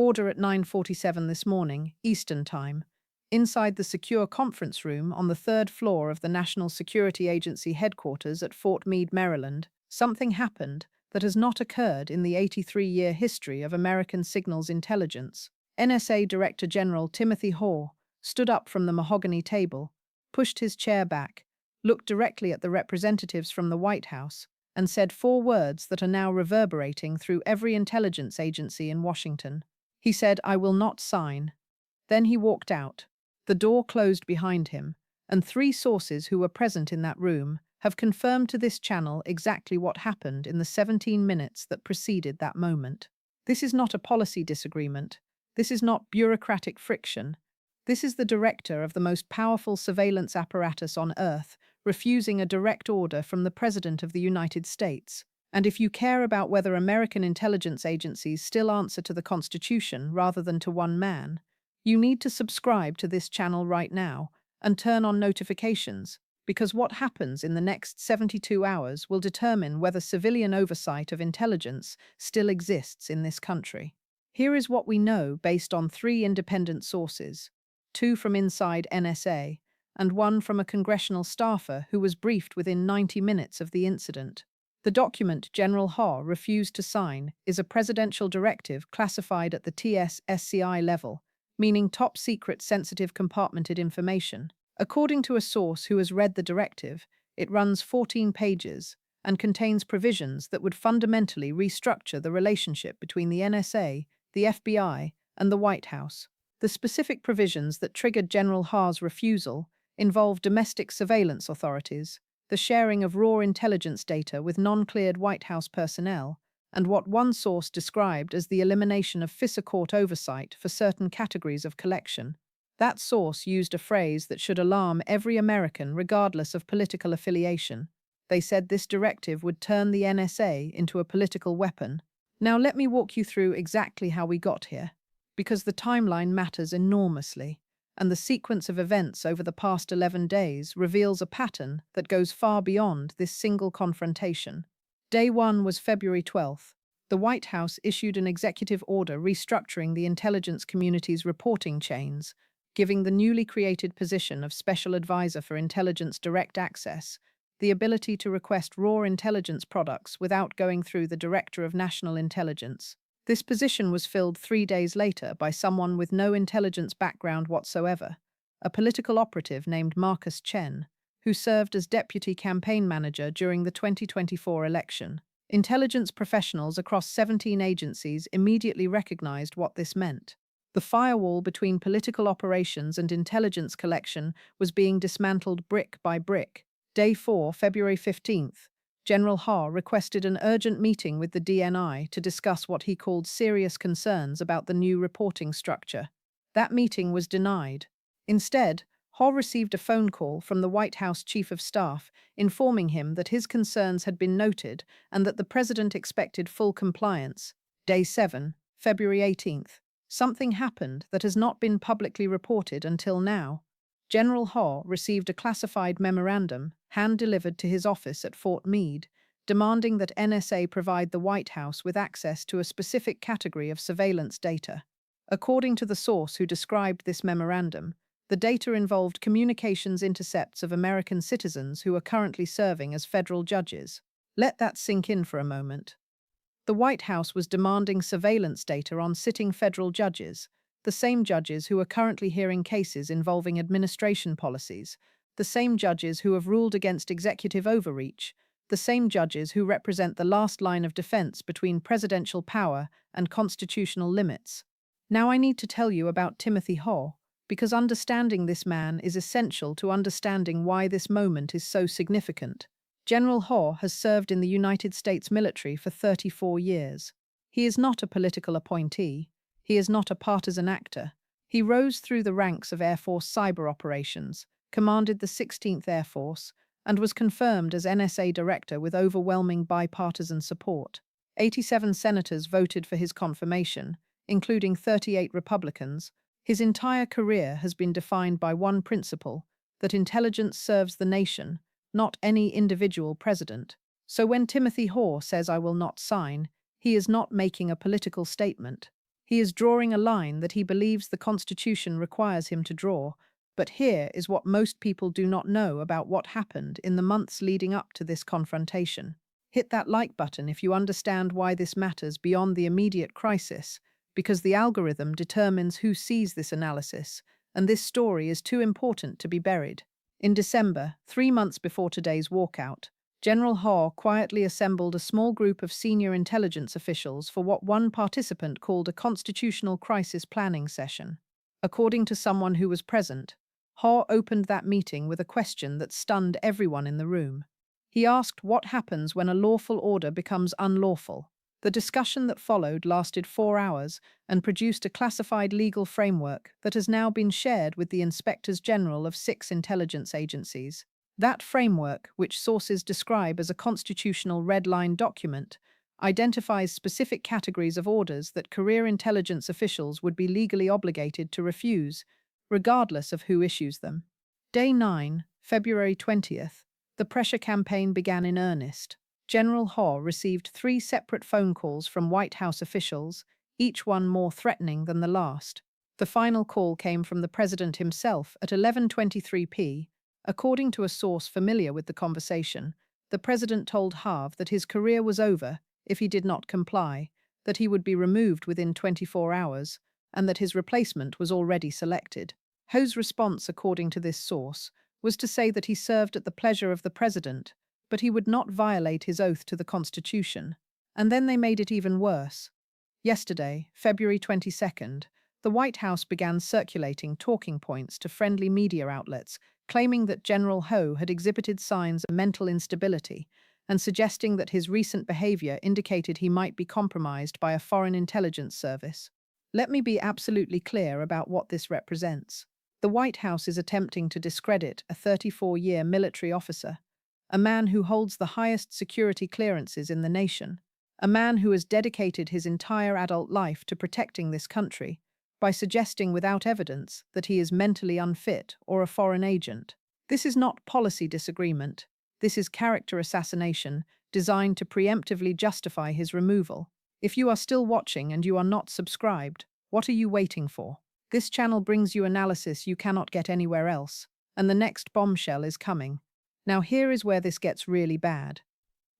Order at 9:47 this morning, Eastern Time. Inside the secure conference room on the third floor of the National Security Agency headquarters at Fort Meade, Maryland, something happened that has not occurred in the 83-year history of American signals intelligence. NSA Director General Timothy Haugh stood up from the mahogany table, pushed his chair back, looked directly at the representatives from the White House, and said four words that are now reverberating through every intelligence agency in Washington. He said, "I will not sign." Then he walked out. The door closed behind him, and three sources who were present in that room have confirmed to this channel exactly what happened in the 17 minutes that preceded that moment. This is not a policy disagreement. This is not bureaucratic friction. This is the director of the most powerful surveillance apparatus on Earth refusing a direct order from the President of the United States. And if you care about whether American intelligence agencies still answer to the Constitution rather than to one man, you need to subscribe to this channel right now and turn on notifications, because what happens in the next 72 hours will determine whether civilian oversight of intelligence still exists in this country. Here is what we know based on three independent sources, two from inside NSA and one from a congressional staffer who was briefed within 90 minutes of the incident. The document General Haugh refused to sign is a presidential directive classified at the TS-SCI level, meaning top secret sensitive compartmented information. According to a source who has read the directive, it runs 14 pages and contains provisions that would fundamentally restructure the relationship between the NSA, the FBI, and the White House. The specific provisions that triggered General Haugh's refusal involve domestic surveillance authorities, the sharing of raw intelligence data with non-cleared White House personnel, and what one source described as the elimination of FISA court oversight for certain categories of collection. That source used a phrase that should alarm every American regardless of political affiliation. They said this directive would turn the NSA into a political weapon. Now let me walk you through exactly how we got here, because the timeline matters enormously, and the sequence of events over the past 11 days reveals a pattern that goes far beyond this single confrontation. Day 1 was February 12th. The White House issued an executive order restructuring the intelligence community's reporting chains, giving the newly created position of Special Advisor for Intelligence Direct Access the ability to request raw intelligence products without going through the Director of National Intelligence. This position was filled 3 days later by someone with no intelligence background whatsoever, a political operative named Marcus Chen, who served as deputy campaign manager during the 2024 election. Intelligence professionals across 17 agencies immediately recognized what this meant. The firewall between political operations and intelligence collection was being dismantled brick by brick. Day 4, February 15th, General Haugh requested an urgent meeting with the DNI to discuss what he called serious concerns about the new reporting structure. That meeting was denied. Instead, Haugh received a phone call from the White House Chief of Staff informing him that his concerns had been noted and that the President expected full compliance. Day 7, February 18th. Something happened that has not been publicly reported until now. General Haugh received a classified memorandum hand-delivered to his office at Fort Meade, demanding that NSA provide the White House with access to a specific category of surveillance data. According to the source who described this memorandum, the data involved communications intercepts of American citizens who are currently serving as federal judges. Let that sink in for a moment. The White House was demanding surveillance data on sitting federal judges, the same judges who are currently hearing cases involving administration policies, the same judges who have ruled against executive overreach, the same judges who represent the last line of defense between presidential power and constitutional limits. Now I need to tell you about Timothy Haugh, because understanding this man is essential to understanding why this moment is so significant. General Haugh has served in the United States military for 34 years. He is not a political appointee. He is not a partisan actor. He rose through the ranks of Air Force cyber operations, commanded the 16th Air Force, and was confirmed as NSA Director with overwhelming bipartisan support. 87 senators voted for his confirmation, including 38 Republicans. His entire career has been defined by one principle, that intelligence serves the nation, not any individual president. So when Timothy Haugh says "I will not sign," he is not making a political statement. He is drawing a line that he believes the Constitution requires him to draw, but here is what most people do not know about what happened in the months leading up to this confrontation. Hit that like button if you understand why this matters beyond the immediate crisis, because the algorithm determines who sees this analysis, and this story is too important to be buried. In December, 3 months before today's walkout, General Haugh quietly assembled a small group of senior intelligence officials for what one participant called a constitutional crisis planning session. According to someone who was present, Haugh opened that meeting with a question that stunned everyone in the room. He asked what happens when a lawful order becomes unlawful. The discussion that followed lasted 4 hours and produced a classified legal framework that has now been shared with the Inspectors General of 6 intelligence agencies. That framework, which sources describe as a constitutional red-line document, identifies specific categories of orders that career intelligence officials would be legally obligated to refuse, regardless of who issues them. Day 9, February 20th, the pressure campaign began in earnest. General Haugh received 3 separate phone calls from White House officials, each one more threatening than the last. The final call came from the president himself at 11:23 p. According to a source familiar with the conversation, the president told Haugh that his career was over if he did not comply, that he would be removed within 24 hours, and that his replacement was already selected. Haugh's response, according to this source, was to say that he served at the pleasure of the president, but he would not violate his oath to the Constitution. And then they made it even worse. Yesterday, February 22nd, the White House began circulating talking points to friendly media outlets, claiming that General Haugh had exhibited signs of mental instability and suggesting that his recent behavior indicated he might be compromised by a foreign intelligence service. Let me be absolutely clear about what this represents. The White House is attempting to discredit a 34-year military officer, a man who holds the highest security clearances in the nation, a man who has dedicated his entire adult life to protecting this country, by suggesting without evidence that he is mentally unfit or a foreign agent. This is not policy disagreement. This is character assassination designed to preemptively justify his removal. If you are still watching and you are not subscribed, what are you waiting for? This channel brings you analysis you cannot get anywhere else, and the next bombshell is coming. Now here is where this gets really bad.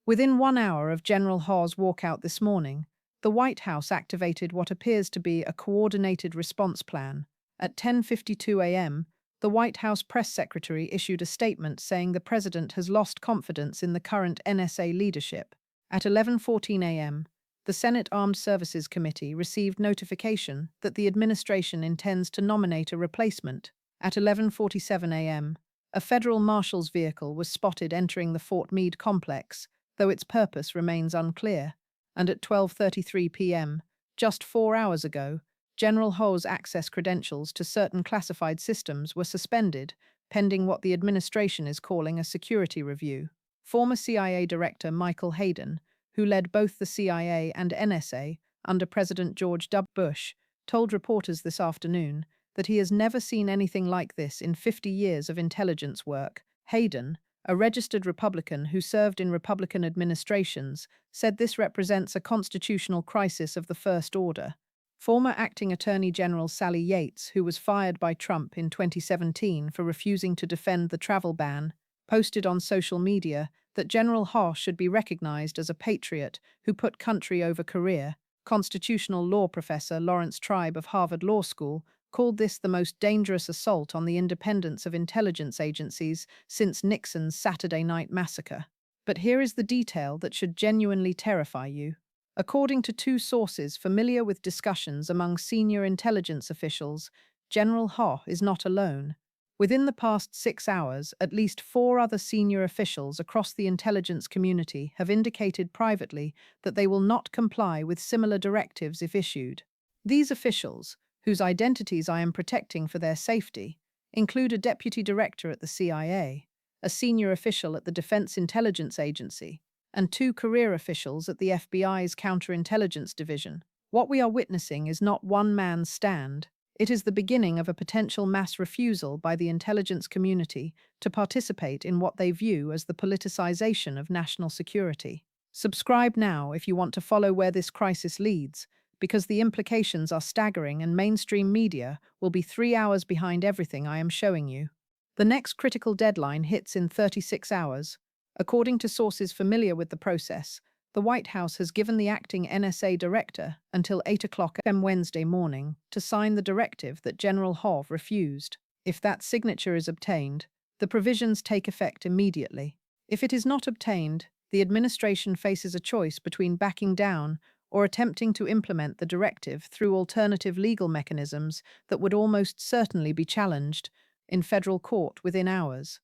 Within 1 hour of General Haugh's walkout this morning, the White House activated what appears to be a coordinated response plan. At 10:52 a.m., the White House press secretary issued a statement saying the president has lost confidence in the current NSA leadership. At 11:14 a.m., the Senate Armed Services Committee received notification that the administration intends to nominate a replacement. At 11:47 a.m., a federal marshal's vehicle was spotted entering the Fort Meade complex, though its purpose remains unclear. And at 12:33 p.m., just 4 hours ago, General Haugh's access credentials to certain classified systems were suspended, pending what the administration is calling a security review. Former CIA Director Michael Hayden, who led both the CIA and NSA under President George W. Bush, told reporters this afternoon that he has never seen anything like this in 50 years of intelligence work. Hayden, a registered Republican who served in Republican administrations, said this represents a constitutional crisis of the first order. Former Acting Attorney General Sally Yates, who was fired by Trump in 2017 for refusing to defend the travel ban, posted on social media that General Haugh should be recognized as a patriot who put country over career. Constitutional law professor Lawrence Tribe of Harvard Law School called this the most dangerous assault on the independence of intelligence agencies since Nixon's Saturday Night Massacre. But here is the detail that should genuinely terrify you. According to 2 sources familiar with discussions among senior intelligence officials, General Haugh is not alone. Within the past 6 hours, at least 4 other senior officials across the intelligence community have indicated privately that they will not comply with similar directives if issued. These officials, whose identities I am protecting for their safety, include a deputy director at the CIA, a senior official at the Defense Intelligence Agency, and 2 career officials at the FBI's Counterintelligence Division. What we are witnessing is not one man's stand. It is the beginning of a potential mass refusal by the intelligence community to participate in what they view as the politicization of national security. Subscribe now if you want to follow where this crisis leads, because the implications are staggering and mainstream media will be 3 hours behind everything I am showing you. The next critical deadline hits in 36 hours. According to sources familiar with the process, the White House has given the acting NSA director until 8 o'clock a.m. Wednesday morning to sign the directive that General Haugh refused. If that signature is obtained, the provisions take effect immediately. If it is not obtained, the administration faces a choice between backing down or attempting to implement the directive through alternative legal mechanisms that would almost certainly be challenged in federal court within hours.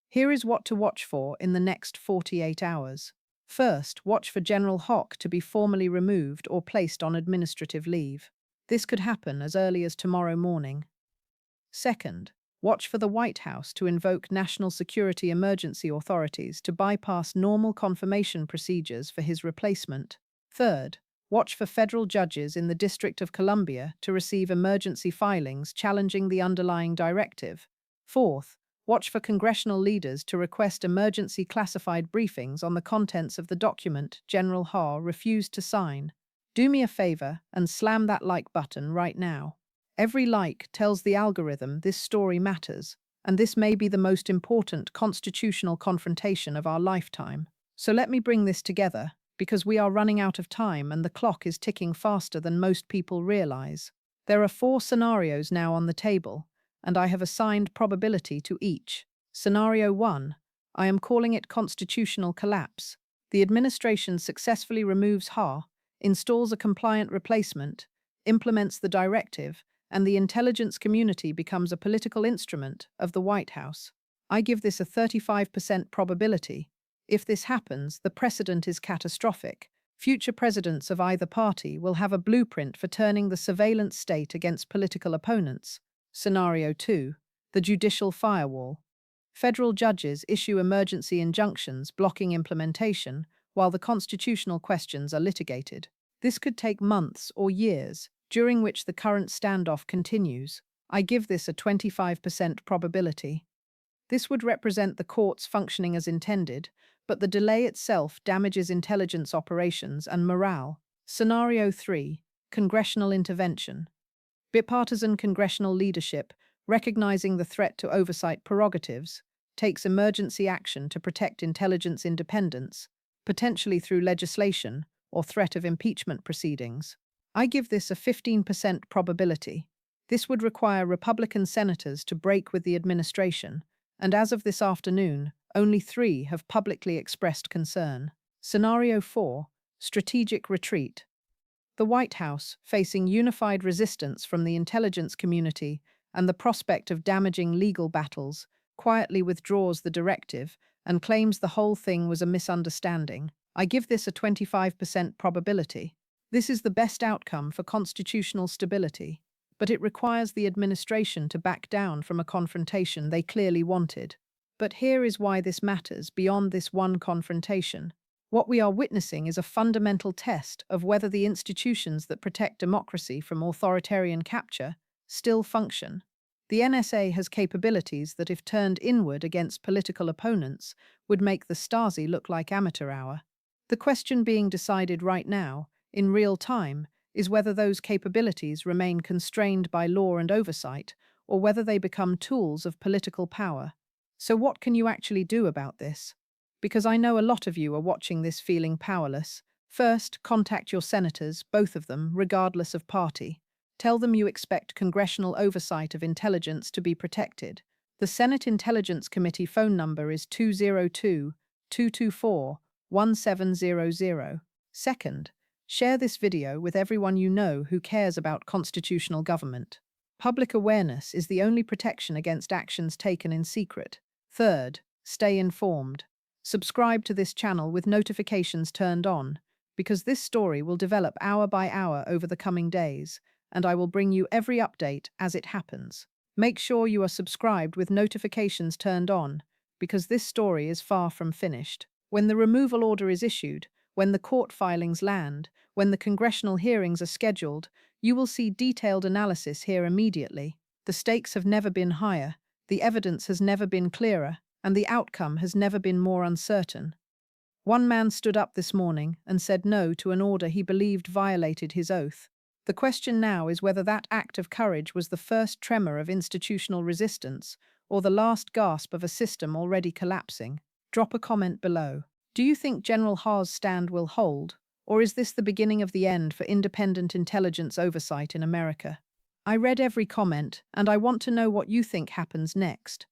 Here is what to watch for in the next 48 hours. First, watch for General Haugh to be formally removed or placed on administrative leave. This could happen as early as tomorrow morning. Second, watch for the White House to invoke national security emergency authorities to bypass normal confirmation procedures for his replacement. Third, watch for federal judges in the District of Columbia to receive emergency filings challenging the underlying directive. Fourth, watch for congressional leaders to request emergency classified briefings on the contents of the document General Haugh refused to sign. Do me a favor and slam that like button right now. Every like tells the algorithm this story matters, and this may be the most important constitutional confrontation of our lifetime. So let me bring this together, because we are running out of time and the clock is ticking faster than most people realize. There are 4 scenarios now on the table, and I have assigned probability to each. Scenario 1, I am calling it constitutional collapse. The administration successfully removes Haugh, installs a compliant replacement, implements the directive, and the intelligence community becomes a political instrument of the White House. I give this a 35% probability. If this happens, the precedent is catastrophic. Future presidents of either party will have a blueprint for turning the surveillance state against political opponents. Scenario 2, the judicial firewall. Federal judges issue emergency injunctions blocking implementation while the constitutional questions are litigated. This could take months or years, during which the current standoff continues. I give this a 25% probability. This would represent the courts functioning as intended, but the delay itself damages intelligence operations and morale. Scenario 3, congressional intervention. Bipartisan congressional leadership, recognizing the threat to oversight prerogatives, takes emergency action to protect intelligence independence, potentially through legislation or threat of impeachment proceedings. I give this a 15% probability. This would require Republican senators to break with the administration, and as of this afternoon, only 3 have publicly expressed concern. Scenario 4, strategic retreat. The White House, facing unified resistance from the intelligence community and the prospect of damaging legal battles, quietly withdraws the directive and claims the whole thing was a misunderstanding. I give this a 25% probability. This is the best outcome for constitutional stability, but it requires the administration to back down from a confrontation they clearly wanted. But here is why this matters beyond this one confrontation. What we are witnessing is a fundamental test of whether the institutions that protect democracy from authoritarian capture still function. The NSA has capabilities that, if turned inward against political opponents, would make the Stasi look like amateur hour. The question being decided right now, in real time, is whether those capabilities remain constrained by law and oversight, or whether they become tools of political power. So what can you actually do about this? Because I know a lot of you are watching this feeling powerless. First, contact your senators, both of them, regardless of party. Tell them you expect congressional oversight of intelligence to be protected. The Senate Intelligence Committee phone number is 202-224-1700. Second, share this video with everyone you know who cares about constitutional government. Public awareness is the only protection against actions taken in secret. Third, stay informed. Subscribe to this channel with notifications turned on, because this story will develop hour by hour over the coming days, and I will bring you every update as it happens. Make sure you are subscribed with notifications turned on, because this story is far from finished. When the removal order is issued, when the court filings land, when the congressional hearings are scheduled, you will see detailed analysis here immediately. The stakes have never been higher, the evidence has never been clearer, and the outcome has never been more uncertain. One man stood up this morning and said no to an order he believed violated his oath. The question now is whether that act of courage was the first tremor of institutional resistance or the last gasp of a system already collapsing. Drop a comment below. Do you think General Haugh's stand will hold, or is this the beginning of the end for independent intelligence oversight in America? I read every comment, and I want to know what you think happens next.